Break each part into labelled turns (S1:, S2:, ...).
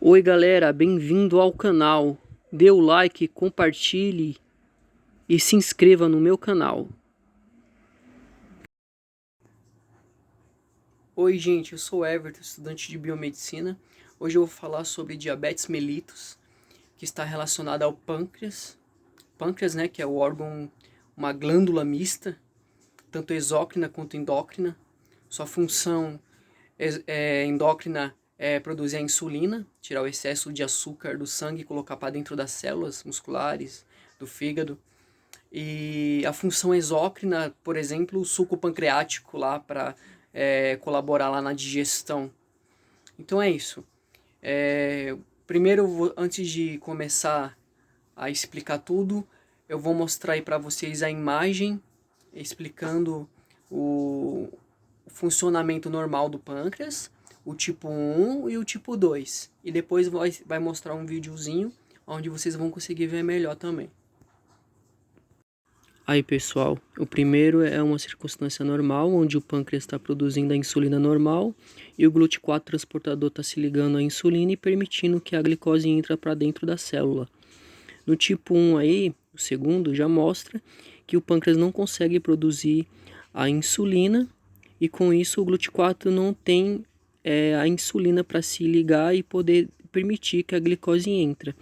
S1: Oi galera, bem-vindo ao canal. Dê o like, compartilhe e se inscreva no meu canal. Oi gente, eu sou Everton, estudante de biomedicina. Hoje eu vou falar sobre diabetes mellitus, que está relacionada ao pâncreas. Pâncreas, né, que é o órgão, uma glândula mista, tanto exócrina quanto endócrina. Sua função endócrina é produzir a insulina, tirar o excesso de açúcar do sangue e colocar para dentro das células musculares, do fígado. E a função exócrina, por exemplo, o suco pancreático lá para colaborar lá na digestão. Então é isso. Primeiro, antes de começar a explicar tudo, eu vou mostrar aí para vocês a imagem explicando o funcionamento normal do pâncreas, o tipo 1 e o tipo 2. E depois vai mostrar um videozinho onde vocês vão conseguir ver melhor também. Aí pessoal, o primeiro é uma circunstância normal, onde o pâncreas está produzindo a insulina normal e o GLUT4 transportador está se ligando à insulina e permitindo que a glicose entre para dentro da célula. No tipo 1 aí, o segundo, já mostra que o pâncreas não consegue produzir a insulina e com isso o GLUT4 não tem a insulina para se ligar e poder permitir que a glicose entre.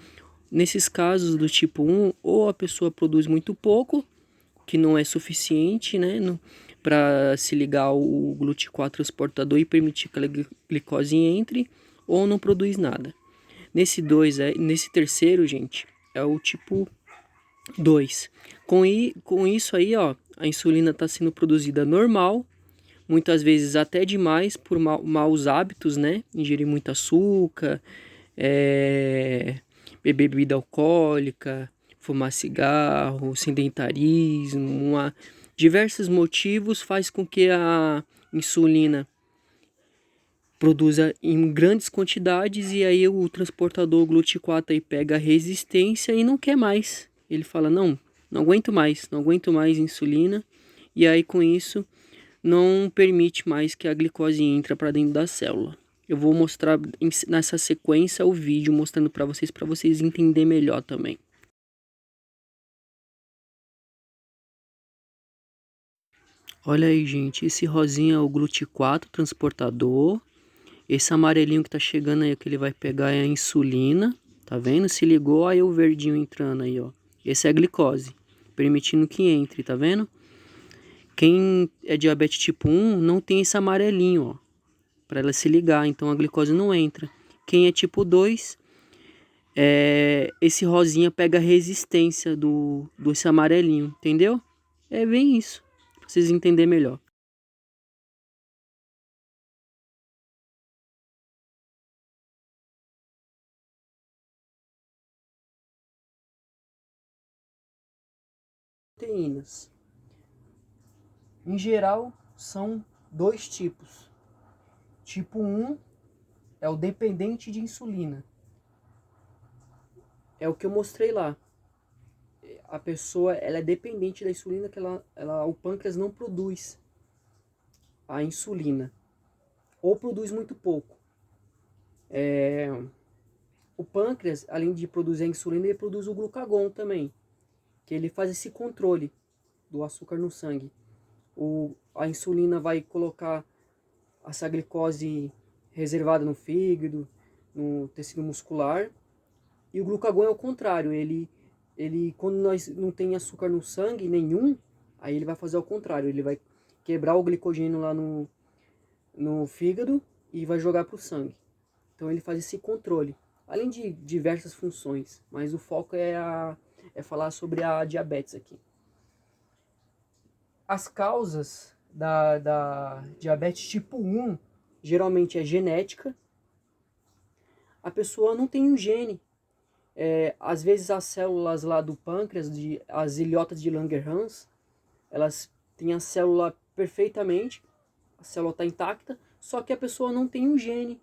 S1: Nesses casos do tipo 1, ou a pessoa produz muito pouco, que não é suficiente, né, para se ligar ao GLUT4 transportador e permitir que a glicose entre, ou não produz nada. Nesse terceiro, gente, é o tipo 2. Com isso aí, ó, a insulina está sendo produzida normal, muitas vezes até demais por maus hábitos, né? Ingerir muito açúcar, beber bebida alcoólica, fumar cigarro, sedentarismo, diversos motivos faz com que a insulina produza em grandes quantidades e aí o transportador GLUT4 aí pega a resistência e não quer mais. Ele fala, não aguento mais insulina, e aí com isso não permite mais que a glicose entre para dentro da célula. Eu vou mostrar nessa sequência o vídeo mostrando para vocês entenderem melhor também. Olha aí, gente, esse rosinha é o GLUT4 transportador. Esse amarelinho que tá chegando aí, que ele vai pegar é a insulina, tá vendo? Se ligou, aí o verdinho entrando aí, ó. Esse é a glicose, permitindo que entre, tá vendo? Quem é diabetes tipo 1 não tem esse amarelinho, ó, para ela se ligar, então a glicose não entra. Quem é tipo 2, esse rosinha pega a resistência desse amarelinho, entendeu? É bem isso, pra vocês entenderem melhor. Proteínas. Em geral, são dois tipos. Tipo 1 é o dependente de insulina. É o que eu mostrei lá. A pessoa ela é dependente da insulina, que o pâncreas não produz a insulina. Ou produz muito pouco. O pâncreas, além de produzir a insulina, ele produz o glucagon também. Que ele faz esse controle do açúcar no sangue. A insulina vai colocar essa glicose reservada no fígado, no tecido muscular. E o glucagon é o contrário, ele quando nós não tem açúcar no sangue nenhum, aí ele vai fazer o contrário, ele vai quebrar o glicogênio lá no fígado e vai jogar para o sangue. Então ele faz esse controle, além de diversas funções, mas o foco é falar sobre a diabetes aqui. As causas da diabetes tipo 1 geralmente é genética. A pessoa não tem um gene. Às vezes as células lá do pâncreas, as ilhotas de Langerhans, elas têm a célula perfeitamente, a célula está intacta, só que a pessoa não tem um gene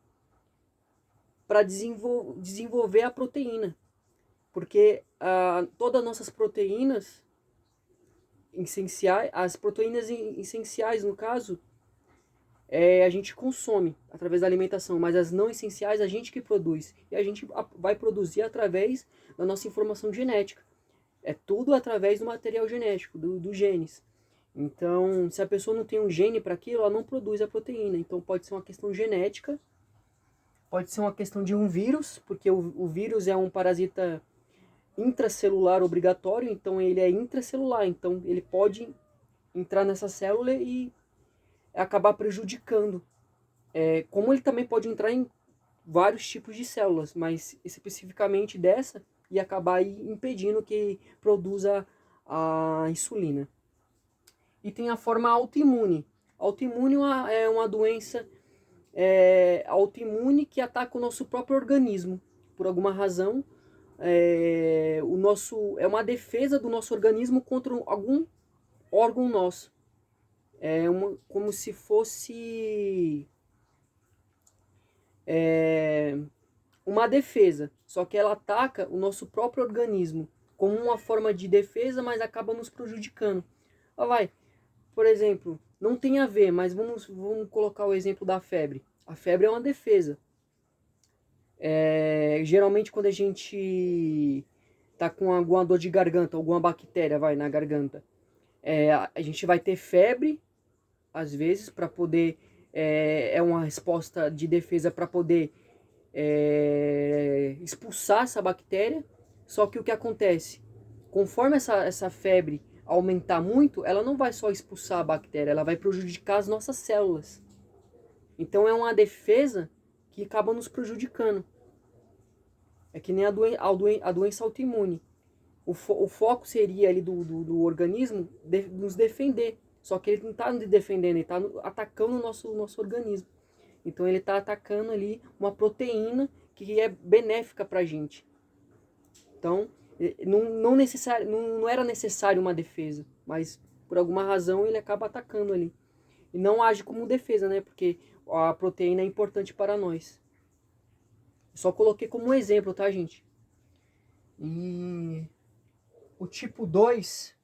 S1: para desenvolver a proteína. Porque todas as nossas proteínas essenciais, as proteínas essenciais no caso, a gente consome através da alimentação, mas as não essenciais a gente que produz. E a gente vai produzir através da nossa informação genética. É tudo através do material genético, dos genes. Então, se a pessoa não tem um gene para aquilo, ela não produz a proteína. Então, pode ser uma questão genética, pode ser uma questão de um vírus, porque o vírus é um parasita intracelular obrigatório, então ele é intracelular, então ele pode entrar nessa célula e acabar prejudicando. Como ele também pode entrar em vários tipos de células, mas especificamente dessa, e acabar impedindo que produza a insulina. E tem a forma autoimune. Autoimune é uma doença autoimune que ataca o nosso próprio organismo. Por alguma razão, é uma defesa do nosso organismo contra algum órgão nosso. Como se fosse uma defesa, só que ela ataca o nosso próprio organismo como uma forma de defesa, mas acaba nos prejudicando. Por exemplo, não tem a ver, mas vamos colocar o exemplo da febre. A febre é uma defesa. Geralmente quando a gente tá com alguma dor de garganta, alguma bactéria na garganta, a gente vai ter febre, às vezes, para poder... é uma resposta de defesa para poder expulsar essa bactéria. Só que o que acontece? Conforme essa febre aumentar muito, ela não vai só expulsar a bactéria, ela vai prejudicar as nossas células. Então é uma defesa que acaba nos prejudicando. É que nem a doença autoimune. O foco seria ali do organismo nos defender. Só que ele não está nos defendendo, ele está atacando o nosso organismo. Então ele está atacando ali uma proteína que é benéfica para a gente. Então não era necessário uma defesa, mas por alguma razão ele acaba atacando ali. E não age como defesa, né? Porque a proteína é importante para nós. Só coloquei como um exemplo, tá, gente? E o tipo 2,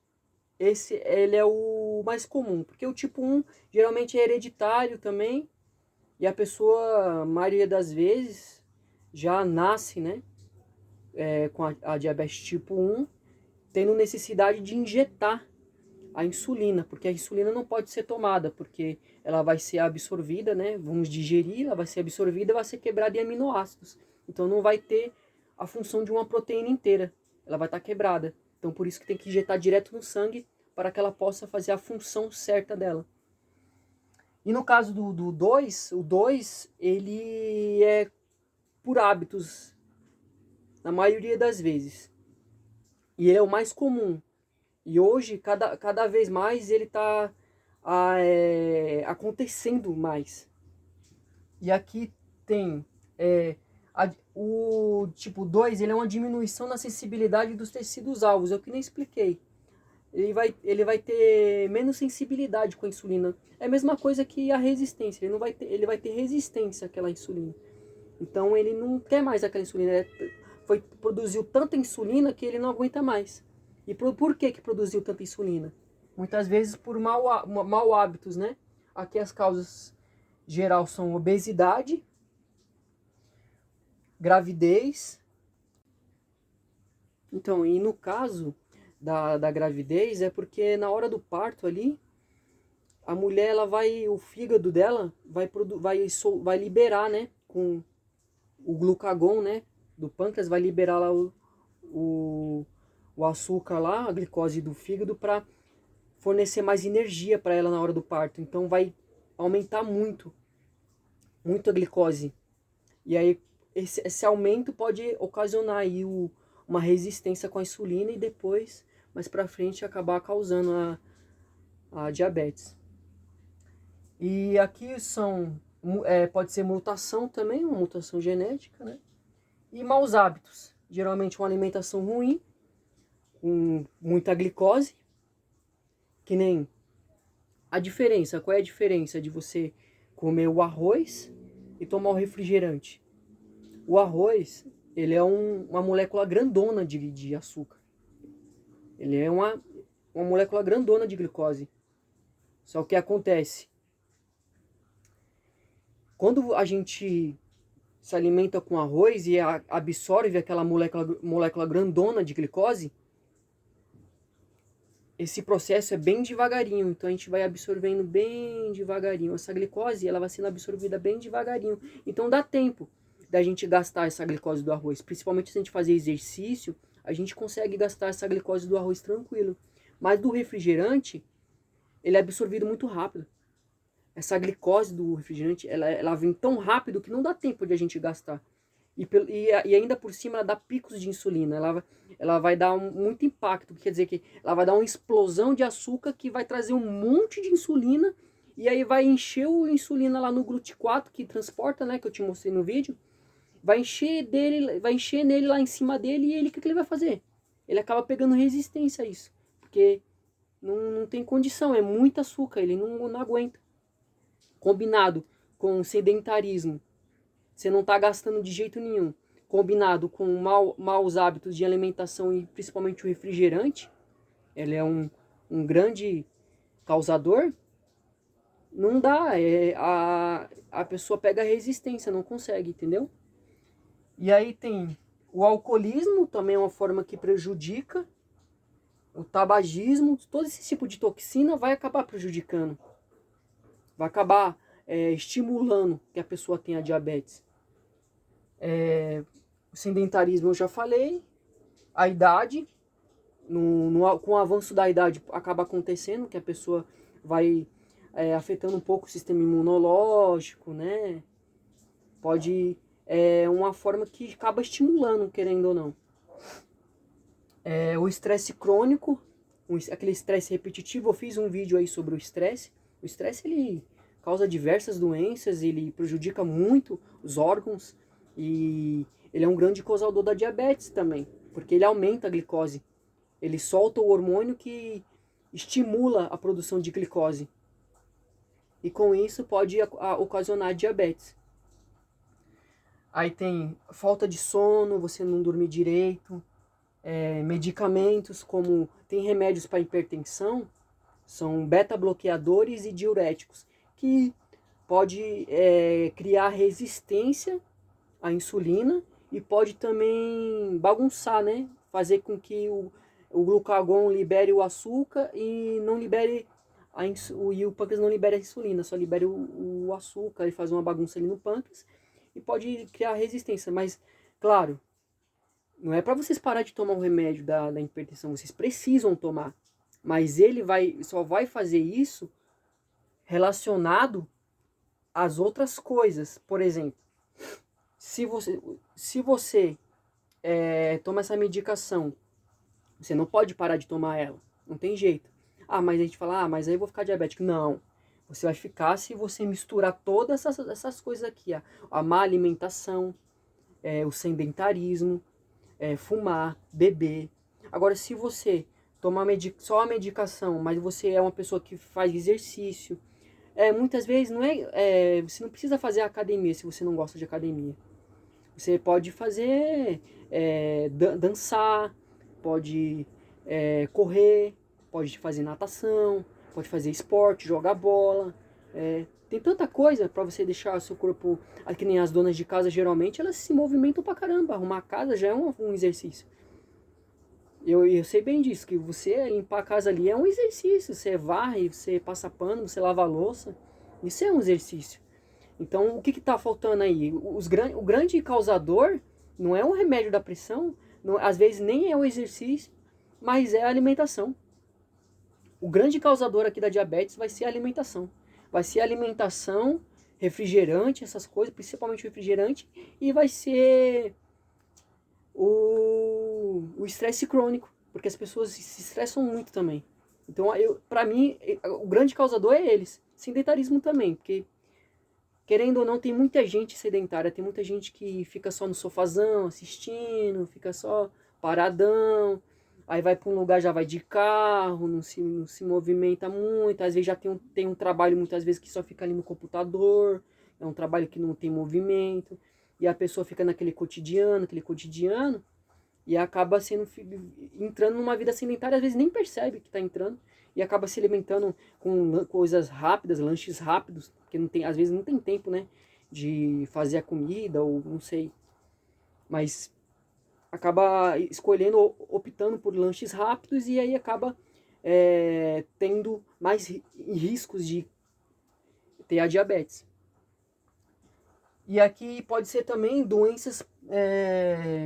S1: ele é o mais comum, porque o tipo 1 geralmente é hereditário também, e a pessoa, a maioria das vezes, já nasce, né, com a diabetes tipo 1, tendo necessidade de injetar a insulina, porque a insulina não pode ser tomada, porque ela vai ser absorvida, né, vamos digerir, ela vai ser absorvida e vai ser quebrada em aminoácidos. Então não vai ter a função de uma proteína inteira, ela vai estar quebrada. Então por isso que tem que injetar direto no sangue, para que ela possa fazer a função certa dela. E no caso do 2, o 2, ele é por hábitos, na maioria das vezes. E ele é o mais comum. E hoje, cada vez mais, ele está acontecendo mais. E aqui tem o tipo 2, ele é uma diminuição na sensibilidade dos tecidos alvos. Eu que nem expliquei. Ele vai ter menos sensibilidade com a insulina. É a mesma coisa que a resistência. Ele vai ter resistência àquela insulina. Então ele não quer mais aquela insulina. Produziu tanta insulina que ele não aguenta mais. E por que produziu tanta insulina? Muitas vezes por mau hábitos, né? Aqui as causas geral são obesidade, gravidez. Então, e no caso da gravidez, é porque na hora do parto ali, a mulher, o fígado dela vai liberar, né, com o glucagon, né, do pâncreas, vai liberar lá o açúcar lá, a glicose do fígado, para fornecer mais energia para ela na hora do parto. Então vai aumentar muito a glicose. E aí esse aumento pode ocasionar aí uma resistência com a insulina e depois, mais para frente, acabar causando a diabetes. E aqui pode ser mutação também, uma mutação genética, né? E maus hábitos. Geralmente uma alimentação ruim, com muita glicose, que nem qual é a diferença de você comer o arroz e tomar o refrigerante? O arroz, ele é uma molécula grandona de açúcar. Ele é uma molécula grandona de glicose. Só que acontece, Quando a gente se alimenta com arroz e absorve aquela molécula grandona de glicose, esse processo é bem devagarinho, então a gente vai absorvendo bem devagarinho. Essa glicose, ela vai sendo absorvida bem devagarinho. Então dá tempo da gente gastar essa glicose do arroz. Principalmente se a gente fazer exercício, a gente consegue gastar essa glicose do arroz tranquilo. Mas do refrigerante, ele é absorvido muito rápido. Essa glicose do refrigerante, ela vem tão rápido que não dá tempo de a gente gastar. E ainda por cima ela dá picos de insulina, ela vai dar muito impacto, que quer dizer que ela vai dar uma explosão de açúcar que vai trazer um monte de insulina, e aí vai encher o insulina lá no GLUT4 que transporta, né, que eu te mostrei no vídeo, vai encher nele lá em cima dele, e ele, o que ele vai fazer? Ele acaba pegando resistência a isso, porque não tem condição, é muito açúcar, ele não aguenta. Combinado com sedentarismo, você não está gastando de jeito nenhum, combinado com maus hábitos de alimentação e principalmente o refrigerante, ele é um grande causador, não dá, a pessoa pega resistência, não consegue, entendeu? E aí tem o alcoolismo, também é uma forma que prejudica, o tabagismo, todo esse tipo de toxina vai acabar prejudicando, vai acabar estimulando que a pessoa tenha diabetes. O sedentarismo eu já falei, a idade, com o avanço da idade acaba acontecendo, que a pessoa vai afetando um pouco o sistema imunológico, né? Pode, uma forma que acaba estimulando, querendo ou não. O estresse crônico, aquele estresse repetitivo, eu fiz um vídeo aí sobre o estresse. O estresse, ele causa diversas doenças, ele prejudica muito os órgãos e ele é um grande causador da diabetes também, porque ele aumenta a glicose. Ele solta o hormônio que estimula a produção de glicose. E com isso pode ocasionar diabetes. Aí tem falta de sono, você não dormir direito, medicamentos como tem remédios para hipertensão, são beta-bloqueadores e diuréticos, que pode criar resistência à insulina e pode também bagunçar, né? Fazer com que o glucagon libere o açúcar e não libere e o pâncreas não libere a insulina, só libere o açúcar e faz uma bagunça ali no pâncreas e pode criar resistência. Mas, claro, não é para vocês parar de tomar o remédio da hipertensão, vocês precisam tomar. Mas ele só vai fazer isso relacionado às outras coisas. Por exemplo, se você toma essa medicação, você não pode parar de tomar ela. Não tem jeito. Ah, mas a gente fala, mas aí eu vou ficar diabético. Não. Você vai ficar se você misturar todas essas coisas aqui. A má alimentação, o sedentarismo, fumar, beber. Agora, se você tomar só a medicação, mas você é uma pessoa que faz exercício, muitas vezes você não precisa fazer academia se você não gosta de academia. Você pode fazer, dançar, pode correr, pode fazer natação, pode fazer esporte, jogar bola. Tem tanta coisa para você deixar o seu corpo, que nem as donas de casa geralmente, elas se movimentam pra caramba. Arrumar a casa já é um exercício. Eu sei bem disso, que você limpar a casa ali é um exercício. Você varre, você passa pano, você lava a louça. Isso é um exercício. Então, o que está faltando aí? O grande causador não é o remédio da pressão, às vezes nem é o exercício, mas é a alimentação. O grande causador aqui da diabetes vai ser a alimentação. Vai ser a alimentação, refrigerante, essas coisas, principalmente refrigerante, e vai ser o estresse crônico, porque as pessoas se estressam muito também. Então, para mim, o grande causador é eles. Sedentarismo também, porque querendo ou não, tem muita gente sedentária, tem muita gente que fica só no sofazão, assistindo, fica só paradão, aí vai para um lugar, já vai de carro, não se movimenta muito, às vezes já tem um trabalho, muitas vezes, que só fica ali no computador, é um trabalho que não tem movimento, e a pessoa fica naquele cotidiano, e acaba entrando numa vida sedentária, às vezes nem percebe que está entrando, e acaba se alimentando com coisas rápidas, lanches rápidos, porque às vezes não tem tempo, né, de fazer a comida, ou não sei. Mas acaba escolhendo, optando por lanches rápidos e aí acaba tendo mais riscos de ter a diabetes. E aqui pode ser também doenças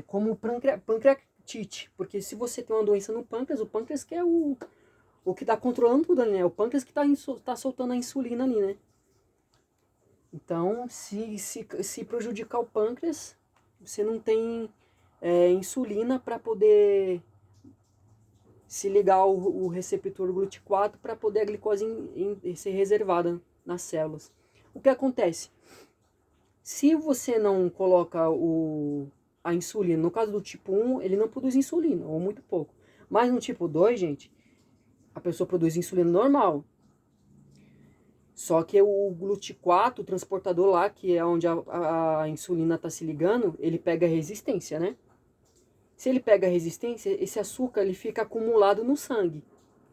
S1: como pancreatite, porque se você tem uma doença no pâncreas, o pâncreas que é o que está controlando tudo ali, né? O pâncreas que tá soltando a insulina ali, né? Então, se prejudicar o pâncreas, você não tem insulina para poder se ligar o receptor GLUT4 para poder a glicose ser reservada nas células. O que acontece? Se você não coloca a insulina, no caso do tipo 1, ele não produz insulina, ou muito pouco. Mas no tipo 2, gente, a pessoa produz insulina normal. Só que o GLUT4, o transportador lá, que é onde a insulina está se ligando, ele pega resistência, né? Se ele pega resistência, esse açúcar ele fica acumulado no sangue.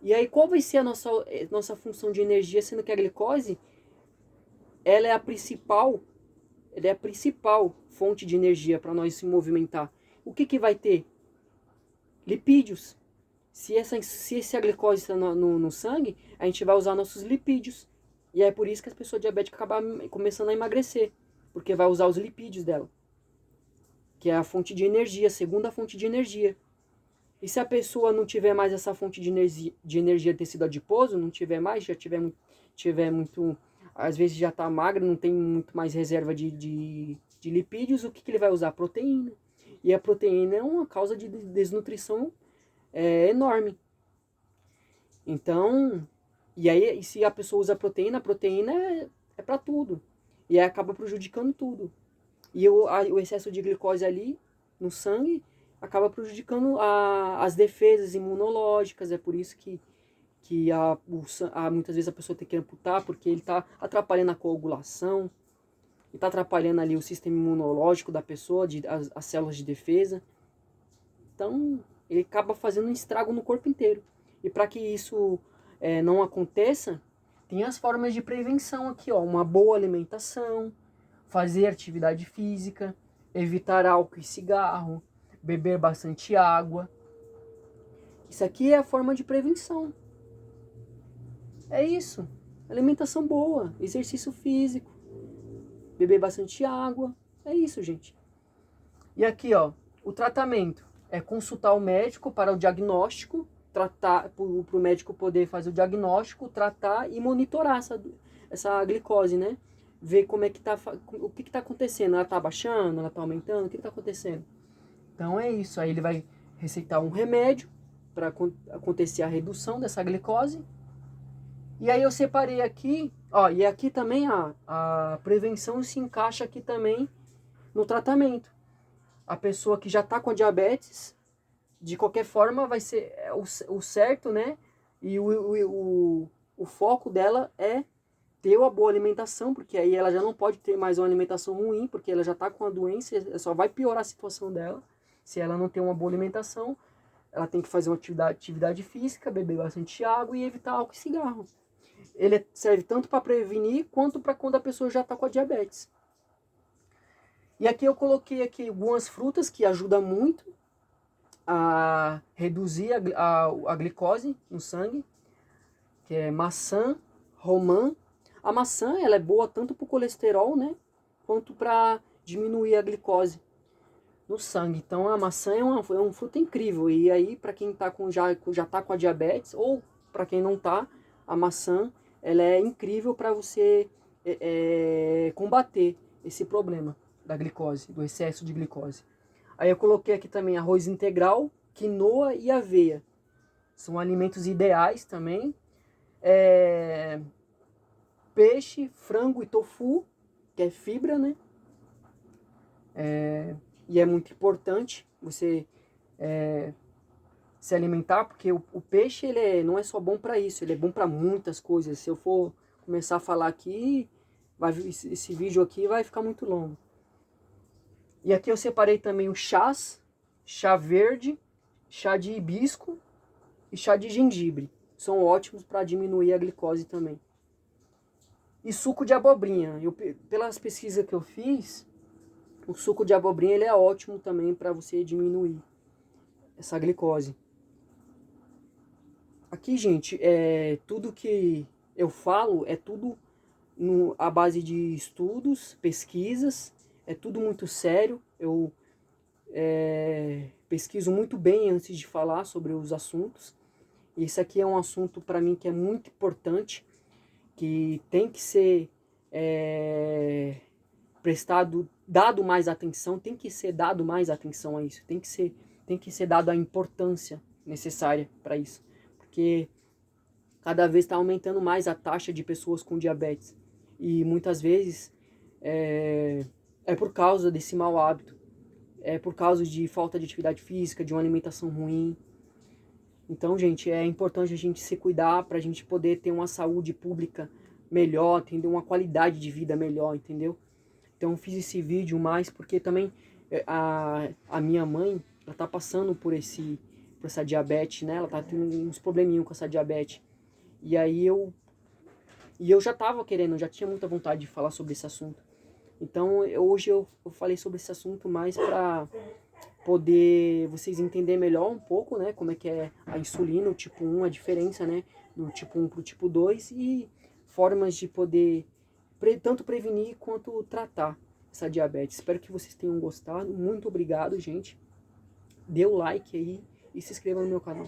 S1: E aí qual vai ser a nossa função de energia, sendo que a glicose, ela é a principal fonte de energia para nós se movimentar. O que vai ter? Lipídios. Se a glicose está no sangue, a gente vai usar nossos lipídios. E é por isso que as pessoas diabéticas acabam começando a emagrecer, porque vai usar os lipídios dela, que é a fonte de energia, a segunda fonte de energia. E se a pessoa não tiver mais essa fonte de energia tecido adiposo, não tiver mais, já tiver muito, às vezes já está magra, não tem muito mais reserva de lipídios, o que ele vai usar? Proteína. E a proteína é uma causa de desnutrição enorme. Então, e aí se a pessoa usa proteína, a proteína é para tudo. E aí acaba prejudicando tudo. E o excesso de glicose ali no sangue acaba prejudicando as defesas imunológicas. É por isso que muitas vezes a pessoa tem que amputar, porque ele está atrapalhando a coagulação, está atrapalhando ali o sistema imunológico da pessoa, as células de defesa. Então, ele acaba fazendo um estrago no corpo inteiro. E para que isso não aconteça, tem as formas de prevenção aqui, ó, uma boa alimentação, fazer atividade física, evitar álcool e cigarro, beber bastante água. Isso aqui é a forma de prevenção. É isso. Alimentação boa, exercício físico, beber bastante água. É isso, gente. E aqui, ó, o tratamento é consultar o médico para o diagnóstico, tratar, para o médico poder fazer o diagnóstico, tratar e monitorar essa glicose, né? Ver como é que tá, o que está acontecendo. Ela está baixando, ela está aumentando, o que está acontecendo? Então é isso. Aí ele vai receitar um remédio para acontecer a redução dessa glicose. E aí eu separei aqui, ó, e aqui também a prevenção se encaixa aqui também no tratamento. A pessoa que já está com a diabetes, de qualquer forma vai ser o certo, né? E o foco dela é ter uma boa alimentação, porque aí ela já não pode ter mais uma alimentação ruim, porque ela já está com a doença, só vai piorar a situação dela. Se ela não tem uma boa alimentação, ela tem que fazer uma atividade física, beber bastante água e evitar álcool e cigarro. Ele serve tanto para prevenir, quanto para quando a pessoa já está com a diabetes. E aqui eu coloquei aqui algumas frutas que ajudam muito a reduzir a glicose no sangue, que é maçã, romã. A maçã ela é boa tanto para o colesterol, né, quanto para diminuir a glicose no sangue. Então a maçã é um fruto incrível. E aí para quem já tá com a diabetes, ou para quem não tá, a maçã ela é incrível para você combater esse problema da glicose, do excesso de glicose. Aí eu coloquei aqui também arroz integral, quinoa e aveia. São alimentos ideais também. Peixe, frango e tofu, que é fibra, né? E é muito importante você se alimentar, porque o peixe ele não é só bom para isso, ele é bom para muitas coisas. Se eu for começar a falar aqui, esse vídeo aqui vai ficar muito longo. E aqui eu separei também o chás, chá verde, chá de hibisco e chá de gengibre. São ótimos para diminuir a glicose também. E suco de abobrinha. Pelas pesquisas que eu fiz, o suco de abobrinha ele é ótimo também para você diminuir essa glicose. Aqui, gente, tudo que eu falo é tudo à base de estudos, pesquisas, é tudo muito sério. Eu pesquiso muito bem antes de falar sobre os assuntos. Esse aqui é um assunto para mim que é muito importante, que tem que ser dado mais atenção, tem que ser dado mais atenção a isso, tem que ser dado a importância necessária para isso, porque cada vez está aumentando mais a taxa de pessoas com diabetes e muitas vezes é por causa desse mau hábito, é por causa de falta de atividade física, de uma alimentação ruim. Então, gente, é importante a gente se cuidar para a gente poder ter uma saúde pública melhor, ter uma qualidade de vida melhor, entendeu? Então, eu fiz esse vídeo mais porque também a minha mãe, ela tá passando por essa diabetes, né? Ela tá tendo uns probleminhos com essa diabetes. E aí eu já tava querendo, já tinha muita vontade de falar sobre esse assunto. Então, hoje eu falei sobre esse assunto mais para poder vocês entenderem melhor um pouco, né, como é que é a insulina, o tipo 1, a diferença, né, do tipo 1 para o tipo 2 e formas de poder tanto prevenir quanto tratar essa diabetes. Espero que vocês tenham gostado. Muito obrigado, gente. Dê o like aí e se inscreva no meu canal.